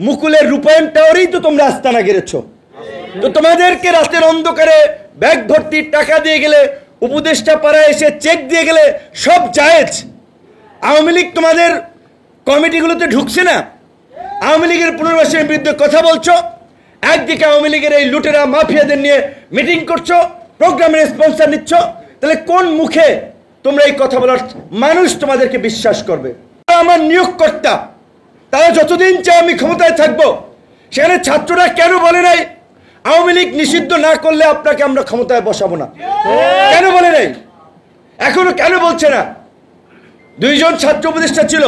মুকুলের রূপায়ণ টাওয়ারেই তো তোমরা আস্তানা গেড়েছ। তো তোমাদেরকে রাতের অন্ধকারে ব্যাগ ভর্তি টাকা দিয়ে গেলে, উপদেষ্টা পাড়ায় এসে চেক দিয়ে গেলে সব জায়েজ। আওয়ামী লীগ তোমাদের কমিটিগুলোতে ঢুকছে না। আওয়ামী লীগের পুনর্বাসনের বিরুদ্ধে কথা বলছো, একদিকে আওয়ামী লীগের এই লুটেরা মাফিয়াদের নিয়ে মিটিং করছো, প্রোগ্রামের স্পন্সর নিচ্ছ, তাহলে কোন মুখে তোমরা এই কথা বলার মানুষ তোমাদেরকে বিশ্বাস করবে? আমার নিয়োগকর্তা, তারা যতদিন চায় আমি ক্ষমতায় থাকবো। সেখানে ছাত্ররা কেন বলে নাই আওয়ামী লীগ নিষিদ্ধ না করলে আপনাকে আমরা ক্ষমতায় বসাবো না? কেন বলে নাই? এখনো কেন বলছে না? 2 জন ছাত্র উপদেষ্টা ছিল,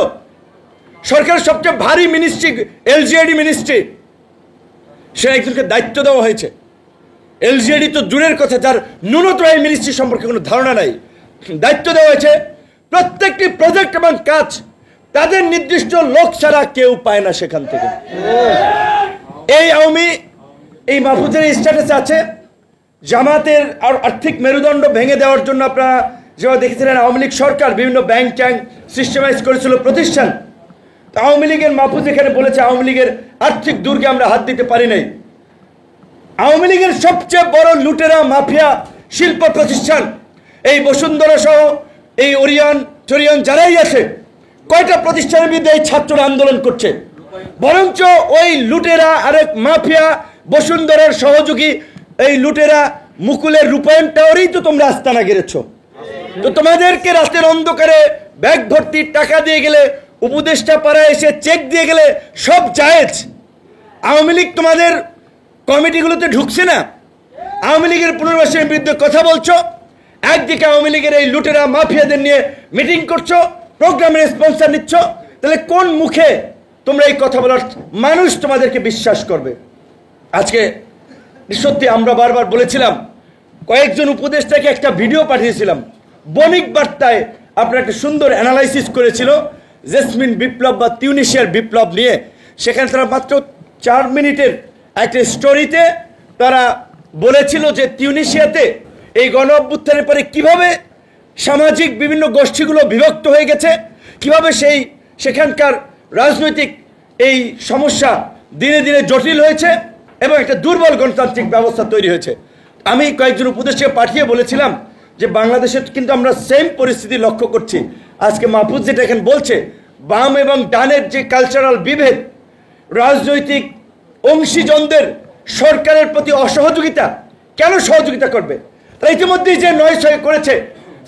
সরকারের সবচেয়ে ভারী মিনিস্ট্রি এলজিআইডি মিনিস্ট্রি, সে একজনকে দায়িত্ব দেওয়া হয়েছে। এলজিআইডি তো দূরের কথা, যার ন্যূনতম এই মিনিস্ট্রি সম্পর্কে কোনো ধারণা নাই, দায়িত্ব দেওয়া হয়েছে। প্রত্যেকটি প্রজেক্ট এবং কাজ তাদের নির্দিষ্ট লোক ছাড়া কেউ পায় না সেখান থেকে। এই আওয়ামী এই মাহফুজের স্ট্যাটাস আছে জামাতের আর্থিক মেরুদণ্ড ভেঙে দেওয়ার জন্য। আপনারা যেভাবে দেখেছিলেন আওয়ামী লীগ সরকার বিভিন্ন ব্যাংক ট্যাঙ্ক সিস্টেমাইজ করেছিল প্রতিষ্ঠান। আওয়ামী লীগের মাহফুজ এখানে বলেছে আওয়ামী লীগের আর্থিক দুর্গে আমরা হাত দিতে পারি নাই। আওয়ামী লীগের সবচেয়ে বড় লুটেরা মাফিয়া শিল্প প্রতিষ্ঠান এই বসুন্ধরা সহ এই ওরিয়ন চরিয়ন যারাই আছে, কয়টা প্রতিষ্ঠানের বিরুদ্ধে এই ছাত্ররা আন্দোলন করছে? বরঞ্চ ওই লুটেরা আরেক মাফিয়া বসুন্ধরার সহযোগী এই লুটেরা মুকুলের রূপায়ণ টাওয়ারেই তো তোমরা আস্তানা গেড়েছ। তো তোমাদেরকে রাতের অন্ধকারে ব্যাগ ভর্তি টাকা দিয়ে গেলে, উপদেষ্টা পাড়ায় এসে চেক দিয়ে গেলে সব জায়েজ। আওয়ামী লীগ তোমাদের কমিটিগুলোতে ঢুকছে না। আওয়ামী লীগের পুনর্বাসনের বিরুদ্ধে কথা বলছো, একদিকে আওয়ামী লীগের এই লুটেরা মাফিয়াদের নিয়ে মিটিং করছো, প্রোগ্রামের স্পন্সর নিচ্ছ, তাহলে কোন মুখে তোমরা এই কথা বলার মানুষ তোমাদেরকে বিশ্বাস করবে? আজকে সত্যি আমরা বারবার বলেছিলাম, কয়েকজন উপদেষ্টাকে একটা ভিডিও পাঠিয়েছিলাম, বণিক বার্তায় আপনার একটা সুন্দর অ্যানালাইসিস করেছিল জেসমিন বিপ্লব বা তিউনিশিয়ার বিপ্লব নিয়ে। সেখানে তারা মাত্র 4 মিনিটের একটা স্টোরিতে তারা বলেছিল যে তিউনিশিয়াতে এই গণ অভ্যুত্থানের পরে কীভাবে সামাজিক বিভিন্ন গোষ্ঠীগুলো বিভক্ত হয়ে গেছে, কিভাবে সেখানকার রাজনৈতিক এই সমস্যা দিনে দিনে জটিল হয়েছে এবং একটা দুর্বল গণতান্ত্রিক ব্যবস্থা তৈরি হয়েছে। আমি কয়েকজন উপদেষ্টাকে পাঠিয়ে বলেছিলাম যে বাংলাদেশে কিন্তু আমরা সেম পরিস্থিতি লক্ষ্য করছি। আজকে মাহফুজ যেটা এখানে বলছে, বাম এবং ডানের যে কালচারাল বিভেদ, রাজনৈতিক অংশীজনদের সরকারের প্রতি অসহযোগিতা, কেন সহযোগিতা করবে? তারা ইতিমধ্যেই যে 9-6 করেছে,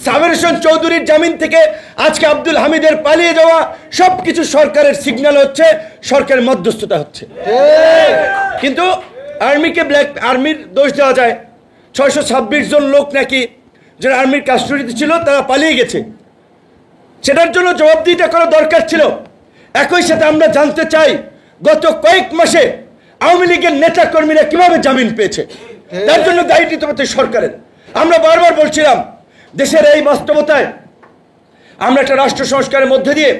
সাবের হোসেন চৌধুরীর জামিন থেকে আজকে আব্দুল হামিদের পালিয়ে যাওয়া, সব কিছু সরকারের সিগন্যাল হচ্ছে, সরকারের মধ্যস্থতা হচ্ছে। কিন্তু আর্মির দোষ দেওয়া যায়। 626 জন লোক নাকি যারা আর্মির কাস্টডিতে ছিল তারা পালিয়ে গেছে, সেটার জন্য জবাবদিহিতা করা দরকার ছিল। একই সাথে আমরা জানতে চাই গত কয়েক মাসে আওয়ামী লীগের নেতা কর্মীরা কিভাবে জামিন পেয়েছে, তার জন্য দায়িত্ব তোমাদের সরকারের। আমরা বারবার বলছিলাম দেশের এই বাস্তবতায় আমরা একটা রাষ্ট্র সংস্কারের মধ্যে দিয়ে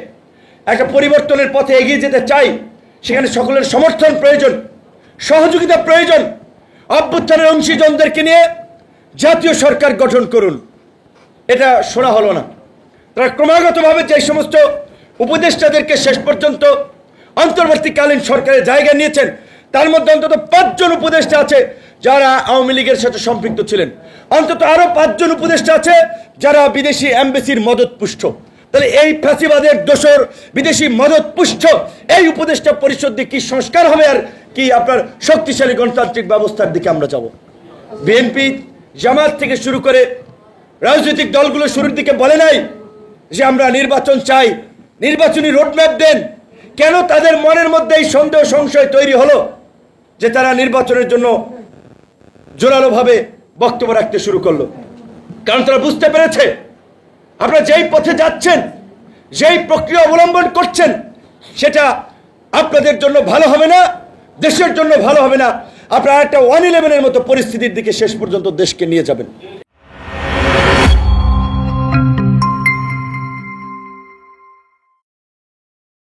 একটা পরিবর্তনের পথে এগিয়ে যেতে চাই। সেখানে সকলের সমর্থন প্রয়োজন, সহযোগিতা প্রয়োজন। অভ্যুত্থানের অংশীজনদেরকে নিয়ে জাতীয় সরকার গঠন করুন, এটা শোনা হলো না। তারা ক্রমাগতভাবে যে সমস্ত উপদেষ্টাদেরকে শেষ পর্যন্ত অন্তর্বর্তীকালীন সরকারের জায়গা নিয়েছেন, তার মধ্যে অন্তত 5 জন উপদেষ্টা আছে যারা আওয়ামী লীগের সাথে সম্পৃক্ত ছিলেন। অন্তত আরো 5 জন উপদেষ্টা আছে যারা বিদেশি এমবেসির মদতপুষ্ট। তাহলে এই ফ্যাসিবাদের দোসর বিদেশি মদতপুষ্ট এই উপদেষ্টা পরিষদ দিয়ে কি সংস্কার হবে, আর কি আপনার শক্তিশালী গণতান্ত্রিক ব্যবস্থার দিকে আমরা যাব? বিএনপি জামাত থেকে শুরু করে রাজনৈতিক দলগুলো শুরুর দিকে বলে নাই যে আমরা নির্বাচন চাই, নির্বাচনী রোডম্যাপ দেন। কেন তাদের মনের মধ্যে এই সন্দেহ সংশয় তৈরি হলো যে তারা নির্বাচনের জন্য জোরালোভাবে বক্তব্য রাখতে শুরু করলো? কারণ তারা বুঝতে পেরেছে আপনারা যেই পথে যাচ্ছেন, যেই প্রক্রিয়া অবলম্বন করছেন, সেটা আপনাদের জন্য ভালো হবে না, দেশের জন্য ভালো হবে না। আপনারা একটা 111-এর মতো পরিস্থিতির দিকে শেষ পর্যন্ত দেশকে নিয়ে যাবেন।